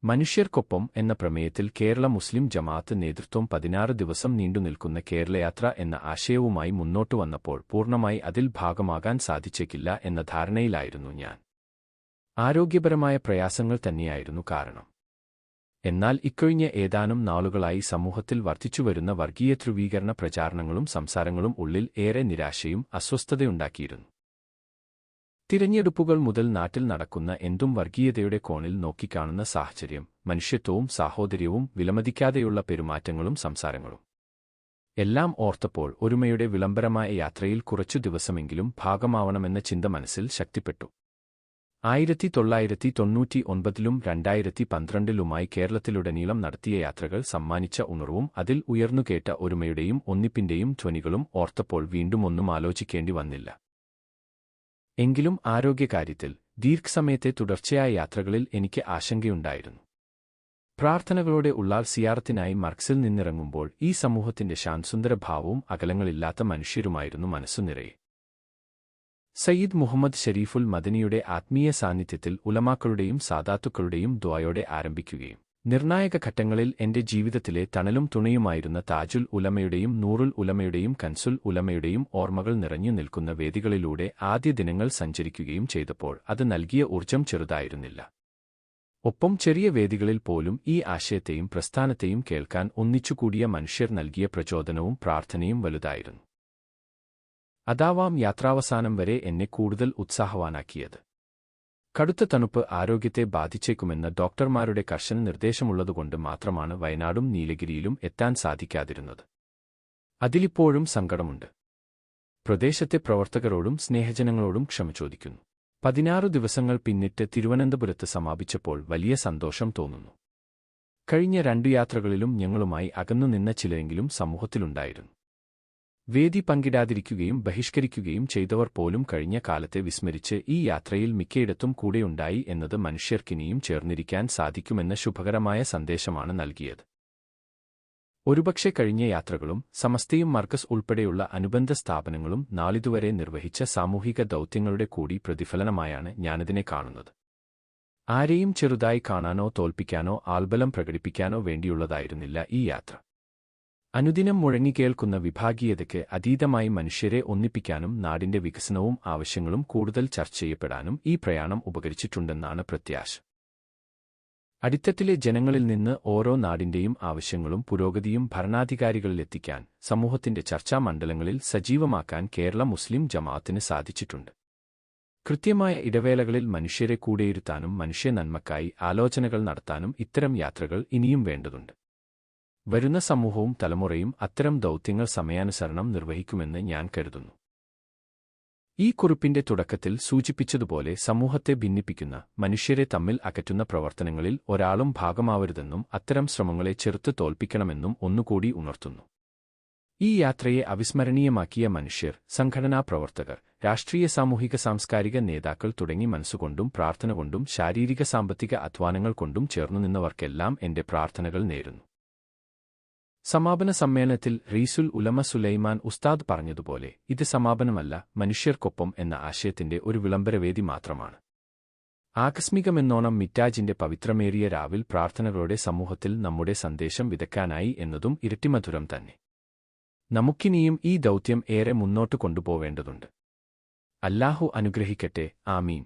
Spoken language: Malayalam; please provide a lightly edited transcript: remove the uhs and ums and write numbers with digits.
മനുഷ്യർക്കൊപ്പം എന്ന പ്രമേയത്തിൽ കേരള മുസ്ലിം ജമാഅത്ത് നേതൃത്വം 16 ദിവസം നീണ്ടുനിൽക്കുന്ന കേരളയാത്ര എന്ന ആശയവുമായി മുന്നോട്ടു വന്നപ്പോൾ പൂർണ്ണമായി അതിൽ ഭാഗമാകാൻ സാധിച്ചേക്കില്ല എന്ന ധാരണയിലായിരുന്നു ഞാൻ. ആരോഗ്യപരമായ പ്രയാസങ്ങൾ തന്നെയായിരുന്നു കാരണം. എന്നാൽ ഇക്കഴിഞ്ഞ ഏതാനും നാളുകളായി സമൂഹത്തിൽ വർദ്ധിച്ചുവരുന്ന വർഗീയ ധ്രുവീകരണ പ്രചാരണങ്ങളും സംസാരങ്ങളും ഉള്ളിൽ ഏറെ നിരാശയും അസ്വസ്ഥതയുണ്ടാക്കിയിരുന്നു. തിരഞ്ഞെടുപ്പുകൾ മുതൽ നാട്ടിൽ നടക്കുന്ന എന്തും വർഗീയതയുടെ കോണിൽ നോക്കിക്കാണുന്ന സാഹചര്യം, മനുഷ്യത്വവും സാഹോദര്യവും വിലമതിക്കാതെയുള്ള പെരുമാറ്റങ്ങളും സംസാരങ്ങളും എല്ലാം ഓർത്തപ്പോൾ ഒരുമയുടെ വിളംബരമായ യാത്രയിൽ കുറച്ചു ദിവസമെങ്കിലും ഭാഗമാവണമെന്ന ചിന്ത മനസ്സിൽ ശക്തിപ്പെട്ടു. 1999-ലും 2012-ലുമായി കേരളത്തിലുടനീളം നടത്തിയ യാത്രകൾ സമ്മാനിച്ച ഉണർവും അതിൽ ഉയർന്നുകേട്ട ഒരുമയുടെയും ഒന്നിപ്പിന്റെയും ധ്വനികളും ഓർത്തപ്പോൾ വീണ്ടും ഒന്നും ആലോചിക്കേണ്ടി വന്നില്ല. എങ്കിലും ആരോഗ്യകാര്യത്തിൽ ദീർഘസമയത്തെ തുടർച്ചയായ യാത്രകളിൽ എനിക്ക് ആശങ്കയുണ്ടായിരുന്നു. പ്രാർത്ഥനകളോടെ ഉള്ളാൾ സിയാറത്തിനായി മർക്സിൽ നിന്നിറങ്ങുമ്പോൾ ഈ സമൂഹത്തിന്റെ ശാന്തസുന്ദരഭാവവും അകലങ്ങളില്ലാത്ത മനുഷ്യരുമായിരുന്നു മനസ്സു നിറയെ. സയ്യിദ് മുഹമ്മദ് ഷരീഫുൽ മദനിയുടെ ആത്മീയ സാന്നിധ്യത്തിൽ ഉലമാക്കളുടെയും സാദാത്തുക്കളുടെയും ദുആയോടെ ആരംഭിക്കുകയും നിർണായക ഘട്ടങ്ങളിൽ എന്റെ ജീവിതത്തിലെ തണലും തുണയുമായിരുന്ന താജുൽ ഉലമയുടെയും നൂറുൽ ഉലമയുടെയും കൻസുൽ ഉലമയുടെയും ഓർമ്മകൾ നിറഞ്ഞു നിൽക്കുന്ന വേദികളിലൂടെ ആദ്യ ദിനങ്ങൾ സഞ്ചരിക്കുകയും ചെയ്തപ്പോൾ അത് നൽകിയ ഊർജ്ജം ചെറുതായിരുന്നില്ല. ഒപ്പം ചെറിയ വേദികളിൽ പോലും ഈ ആശയത്തെയും പ്രസ്ഥാനത്തെയും കേൾക്കാൻ ഒന്നിച്ചുകൂടിയ മനുഷ്യർ നൽകിയ പ്രചോദനവും പ്രാർത്ഥനയും വലുതായിരുന്നു. അതാവാം യാത്രാവസാനം വരെ എന്നെ കൂടുതൽ ഉത്സാഹവാനാക്കിയത്. കടുത്ത തണുപ്പ് ആരോഗ്യത്തെ ബാധിച്ചേക്കുമെന്ന ഡോക്ടർമാരുടെ കർശന നിർദ്ദേശമുള്ളതുകൊണ്ട് മാത്രമാണ് വയനാടും നീലഗിരിയിലും എത്താൻ സാധിക്കാതിരുന്നത്. അതിലിപ്പോഴും സങ്കടമുണ്ട്. പ്രദേശത്തെ പ്രവർത്തകരോടും സ്നേഹജനങ്ങളോടും ക്ഷമ ചോദിക്കുന്നു. 16 ദിവസങ്ങൾ പിന്നിട്ട് തിരുവനന്തപുരത്ത് സമാപിച്ചപ്പോൾ വലിയ സന്തോഷം തോന്നുന്നു. കഴിഞ്ഞ 2 യാത്രകളിലും ഞങ്ങളുമായി അകന്നുനിന്ന ചിലരെങ്കിലും സമൂഹത്തിലുണ്ടായിരുന്നു. വേദി പങ്കിടാതിരിക്കുകയും ബഹിഷ്കരിക്കുകയും ചെയ്തവർ പോലും കഴിഞ്ഞ കാലത്തെ വിസ്മരിച്ച് ഈ യാത്രയിൽ മിക്കയിടത്തും കൂടെയുണ്ടായി എന്നത് മനുഷ്യർക്കിനിയും ചേർന്നിരിക്കാൻ സാധിക്കുമെന്ന ശുഭകരമായ സന്ദേശമാണ് നൽകിയത്. ഒരുപക്ഷെ കഴിഞ്ഞ യാത്രകളും സമസ്തയും മർക്കസ് ഉൾപ്പെടെയുള്ള അനുബന്ധ സ്ഥാപനങ്ങളും നാളിതുവരെ നിർവഹിച്ച സാമൂഹിക ദൗത്യങ്ങളുടെ കൂടി പ്രതിഫലനമായാണ് ഞാനിതിനെ കാണുന്നത്. ആരെയും ചെറുതായി കാണാനോ തോൽപ്പിക്കാനോ ആൾബലം പ്രകടിപ്പിക്കാനോ വേണ്ടിയുള്ളതായിരുന്നില്ല ഈ യാത്ര. അനുദിനം മുഴങ്ങിക്കേൾക്കുന്ന വിഭാഗീയതയ്ക്ക് അതീതമായി മനുഷ്യരെ ഒന്നിപ്പിക്കാനും നാടിന്റെ വികസനവും ആവശ്യങ്ങളും കൂടുതൽ ചർച്ച ചെയ്യപ്പെടാനും ഈ പ്രയാണം ഉപകരിച്ചിട്ടുണ്ടെന്നാണ് പ്രത്യാശ. അടിത്തട്ടിലെ ജനങ്ങളിൽ നിന്ന് ഓരോ നാടിന്റെയും ആവശ്യങ്ങളും പുരോഗതിയും ഭരണാധികാരികളിലെത്തിക്കാൻ സമൂഹത്തിന്റെ ചർച്ചാ മണ്ഡലങ്ങളിൽ സജീവമാക്കാൻ കേരള മുസ്ലിം ജമാഅത്തിന് സാധിച്ചിട്ടുണ്ട്. കൃത്യമായ ഇടവേളകളിൽ മനുഷ്യരെ കൂടെയിരുത്താനും മനുഷ്യ നന്മക്കായി ആലോചനകൾ നടത്താനും ഇത്തരം യാത്രകൾ ഇനിയും വേണ്ടതുണ്ട്. വരുന്ന സമൂഹവും തലമുറയും അത്തരം ദൗത്യങ്ങൾ സമയാനുസരണം നിർവഹിക്കുമെന്ന് ഞാൻ കരുതുന്നു. ഈ കുറിപ്പിന്റെ തുടക്കത്തിൽ സൂചിപ്പിച്ചതുപോലെ സമൂഹത്തെ ഭിന്നിപ്പിക്കുന്ന, മനുഷ്യരെ തമ്മിൽ അകറ്റുന്ന പ്രവർത്തനങ്ങളിൽ ഒരാളും ഭാഗമാവരുതെന്നും അത്തരം ശ്രമങ്ങളെ ചെറുത്ത് തോൽപ്പിക്കണമെന്നും ഒന്നുകൂടി ഉണർത്തുന്നു. ഈ യാത്രയെ അവിസ്മരണീയമാക്കിയ മനുഷ്യർ, സംഘടനാ പ്രവർത്തകർ, രാഷ്ട്രീയ സാമൂഹിക സാംസ്കാരിക നേതാക്കൾ തുടങ്ങി മനസ്സുകൊണ്ടും പ്രാർത്ഥന കൊണ്ടും ശാരീരിക സാമ്പത്തിക അധ്വാനങ്ങൾ കൊണ്ടും ചേർന്നുനിന്നവർക്കെല്ലാം എന്റെ പ്രാർത്ഥനകൾ നേരുന്നു. സമാപന സമ്മേളനത്തിൽ റീസുൽ ഉലമ സുലൈമാൻ ഉസ്താദ് പറഞ്ഞതുപോലെ ഇത് സമാപനമല്ല, മനുഷ്യർക്കൊപ്പം എന്ന ആശയത്തിന്റെ ഒരു വിളംബരവേദി മാത്രമാണ്. ആകസ്മികമെന്നോണം മിറ്റാജിന്റെ പവിത്രമേറിയ രാവിൽ പ്രാർത്ഥനകളോടെ സമൂഹത്തിൽ നമ്മുടെ സന്ദേശം വിതയ്ക്കാനായി എന്നതും ഇരട്ടിമധുരം തന്നെ. നമുക്കിനിയും ഈ ദൗത്യം ഏറെ മുന്നോട്ട് കൊണ്ടുപോവേണ്ടതുണ്ട്. അല്ലാഹു അനുഗ്രഹിക്കട്ടെ. ആമീൻ.